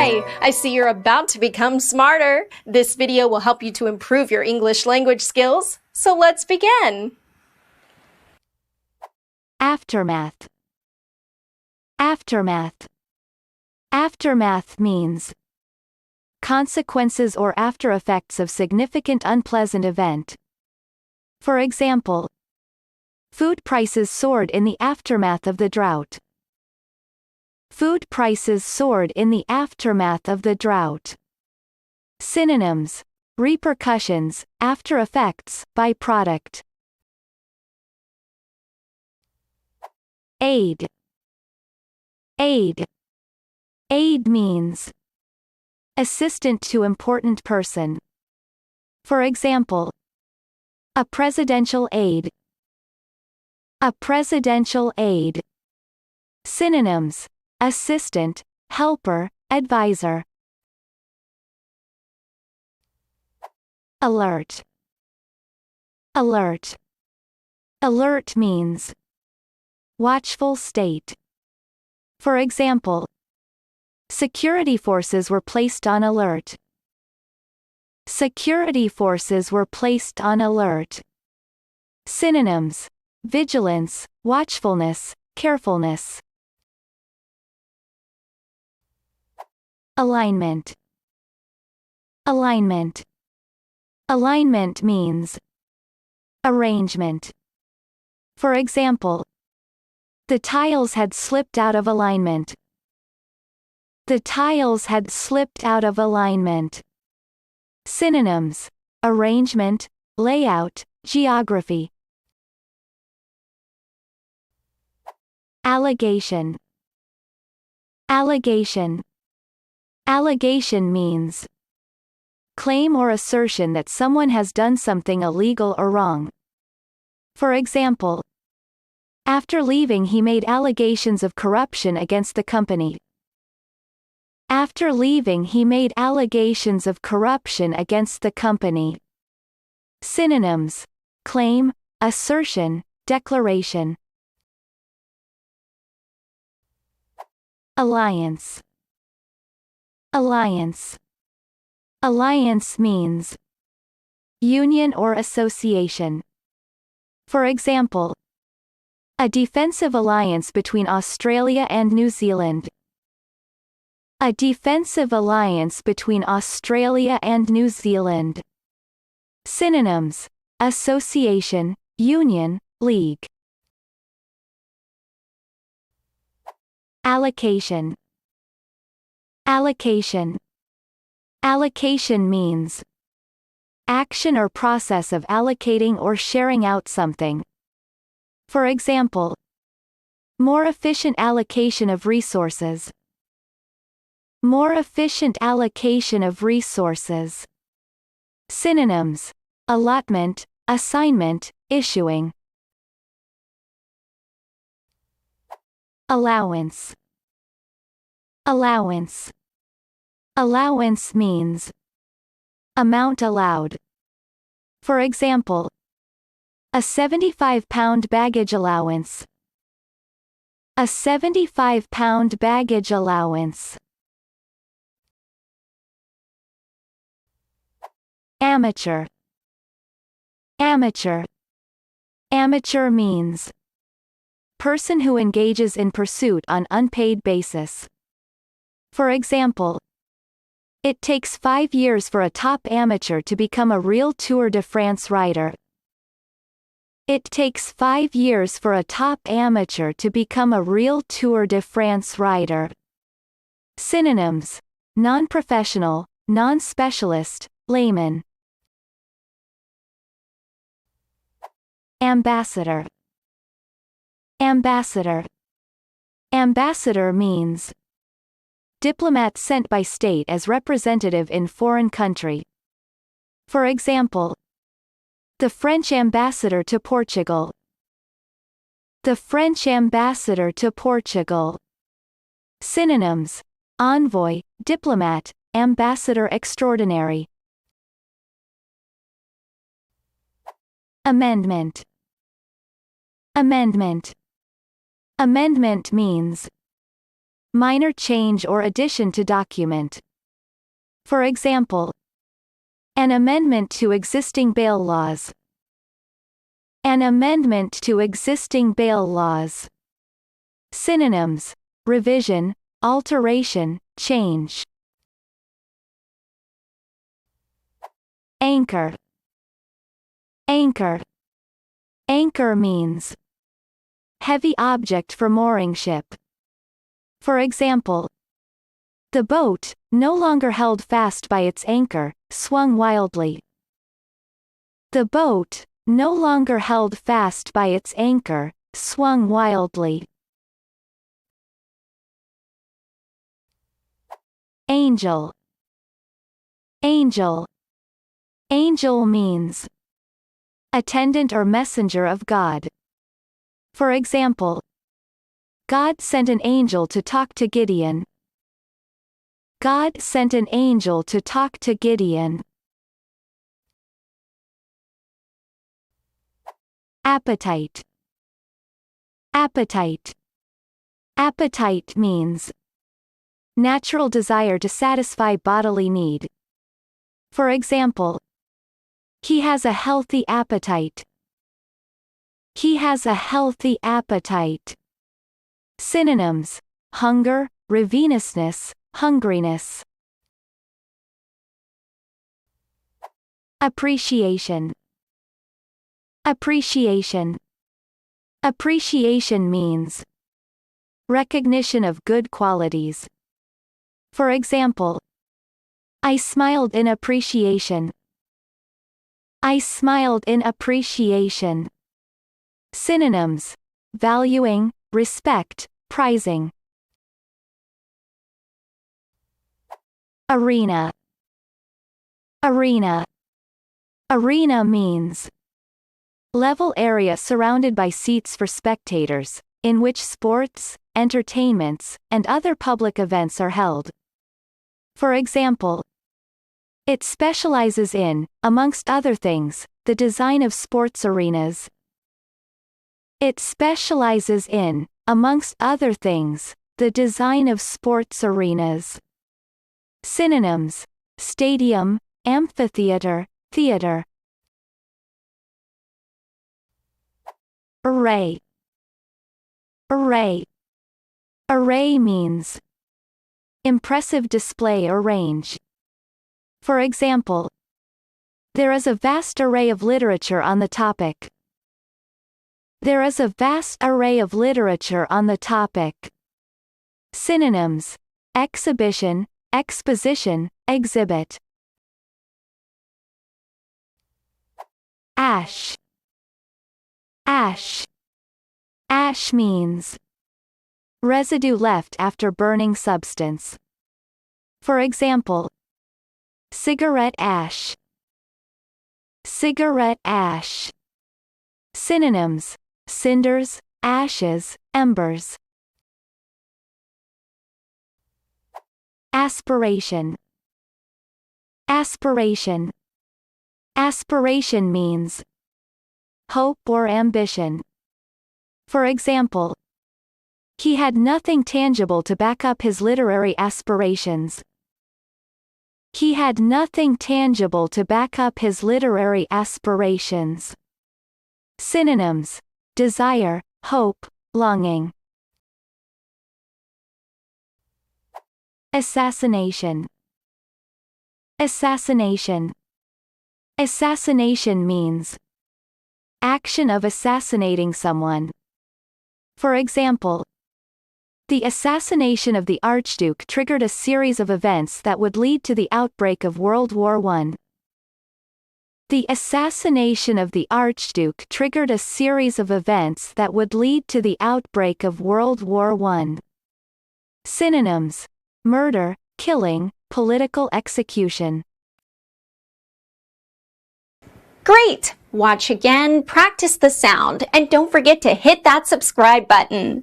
Hi! I see you're about to become smarter. This video will help you to improve your English language skills. So let's begin. Aftermath. Aftermath. Aftermath means consequences or after effects of significant unpleasant event. For example, food prices soared in the aftermath of the drought. Food prices soared in the aftermath of the drought. Synonyms: repercussions, after effects, byproduct. AIDE. AIDE. AIDE means assistant to important person. For example, a presidential aide. A presidential aide. Synonyms: assistant, helper, advisor. Alert. Alert. Alert means watchful state. For example, security forces were placed on alert. Security forces were placed on alert. Synonyms: vigilance, watchfulness, carefulness. Alignment. Alignment. Alignment means arrangement. For example, the tiles had slipped out of alignment. The tiles had slipped out of alignment. Synonyms: arrangement, layout, geography. Allegation. Allegation. Allegation means claim or assertion that someone has done something illegal or wrong. For example, after leaving he made allegations of corruption against the company. After leaving he made allegations of corruption against the company. Synonyms: claim, assertion, declaration. Alliance. Alliance. Alliance means union or association. For example, a defensive alliance between Australia and New Zealand. A defensive alliance between Australia and New Zealand. Synonyms: association, union, league. Allocation. Allocation. Allocation means action or process of allocating or sharing out something. For example, more efficient allocation of resources. More efficient allocation of resources. Synonyms: allotment, assignment, issuing. Allowance. Allowance. Allowance means amount allowed. For example, a 75-pound baggage allowance. A 75-pound baggage allowance. Amateur. Amateur. Amateur means person who engages in pursuit on unpaid basis. For example, it takes 5 years for a top amateur to become a real Tour de France rider. It takes 5 years for a top amateur to become a real Tour de France rider. Synonyms: non-professional, non-specialist, layman. Ambassador. Ambassador. Ambassador means diplomat sent by state as representative in foreign country. For example, the French ambassador to Portugal. The French ambassador to Portugal. Synonyms: envoy, diplomat, ambassador extraordinary. Amendment. Amendment. Amendment means minor change or addition to document. For example, an amendment to existing bail laws. An amendment to existing bail laws. Synonyms: revision, alteration, change. Anchor. Anchor. Anchor means heavy object for mooring ship. For example, the boat, no longer held fast by its anchor, swung wildly. The boat, no longer held fast by its anchor, swung wildly. Angel. Angel. Angel means attendant or messenger of God. For example, God sent an angel to talk to Gideon. God sent an angel to talk to Gideon. Appetite. Appetite. Appetite means natural desire to satisfy bodily need. For example, he has a healthy appetite. He has a healthy appetite. Synonyms: hunger, ravenousness, hungriness. Appreciation. Appreciation. Appreciation means recognition of good qualities. For example, I smiled in appreciation. I smiled in appreciation. Synonyms: valuing, respect, prizing. Arena. Arena. Arena means level area surrounded by seats for spectators, in which sports, entertainments, and other public events are held. For example, it specializes in, amongst other things, the design of sports arenas. It specializes in, amongst other things, the design of sports arenas. Synonyms: stadium, amphitheater, theater. Array. Array. Array means impressive display or range. For example, there is a vast array of literature on the topic. There is a vast array of literature on the topic. Synonyms: exhibition, exposition, exhibit. Ash. Ash. Ash means residue left after burning substance. For example, cigarette ash. Cigarette ash. Synonyms: cinders, ashes, embers. Aspiration. Aspiration. Aspiration means hope or ambition. For example, he had nothing tangible to back up his literary aspirations. He had nothing tangible to back up his literary aspirations. Synonyms: desire, hope, longing. Assassination. Assassination. Assassination means action of assassinating someone. For example, the assassination of the Archduke triggered a series of events that would lead to the outbreak of World War I. The assassination of the Archduke triggered a series of events that would lead to the outbreak of World War I. Synonyms: murder, killing, political execution. Great! Watch again, practice the sound, and don't forget to hit that subscribe button.